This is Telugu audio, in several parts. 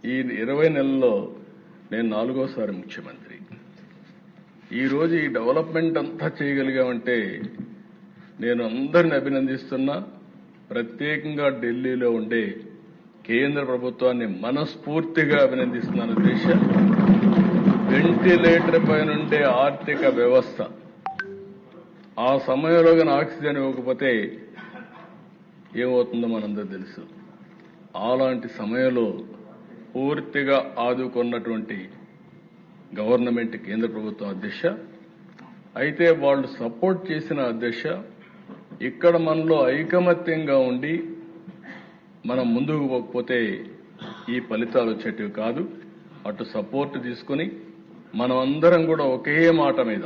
ఈ 20 నెలల్లో నేను 4వసారి ముఖ్యమంత్రి. ఈ రోజు ఈ డెవలప్మెంట్ అంతా చేయగలిగామంటే నేను అందరిని అభినందిస్తున్నా. ప్రత్యేకంగా ఢిల్లీలో ఉండే కేంద్ర ప్రభుత్వాన్ని మనస్ఫూర్తిగా అభినందిస్తున్నాను. దేశ వెంటిలేటర్ పైనుండే ఆర్థిక వ్యవస్థ ఆ సమయంలో కానీ ఆక్సిజన్ ఇవ్వకపోతే ఏమవుతుందో మనందరూ తెలుసు. అలాంటి సమయంలో పూర్తిగా ఆదుకున్నటువంటి గవర్నమెంట్ కేంద్ర ప్రభుత్వం అధ్యక్ష. అయితే వాళ్ళు సపోర్ట్ చేసిన అధ్యక్ష, ఇక్కడ మనలో ఐకమత్యంగా ఉండి మనం ముందుకు పోకపోతే ఈ ఫలితాలు వచ్చేటివి కాదు. అటు సపోర్ట్ తీసుకుని మనం అందరం కూడా ఒకే మాట మీద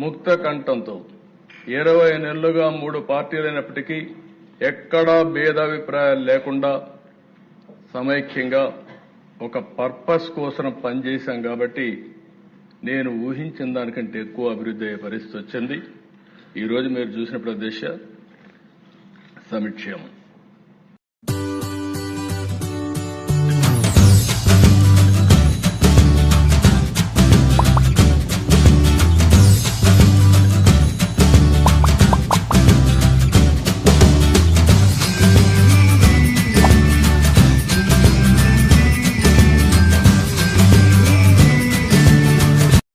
ముక్త కంఠంతో 20 నెలలుగా 3 పార్టీలైనప్పటికీ ఎక్కడా భేదాభిప్రాయాలు లేకుండా సమైక్యంగా ఒక పర్పస్ కోసం పనిచేశాం. కాబట్టి నేను ఊహించిన దానికంటే ఎక్కువ అభివృద్ధి అయ్యే పరిస్థితి వచ్చింది. ఈ రోజు మీరు చూసినప్పుడు దేశ సంక్షేమం,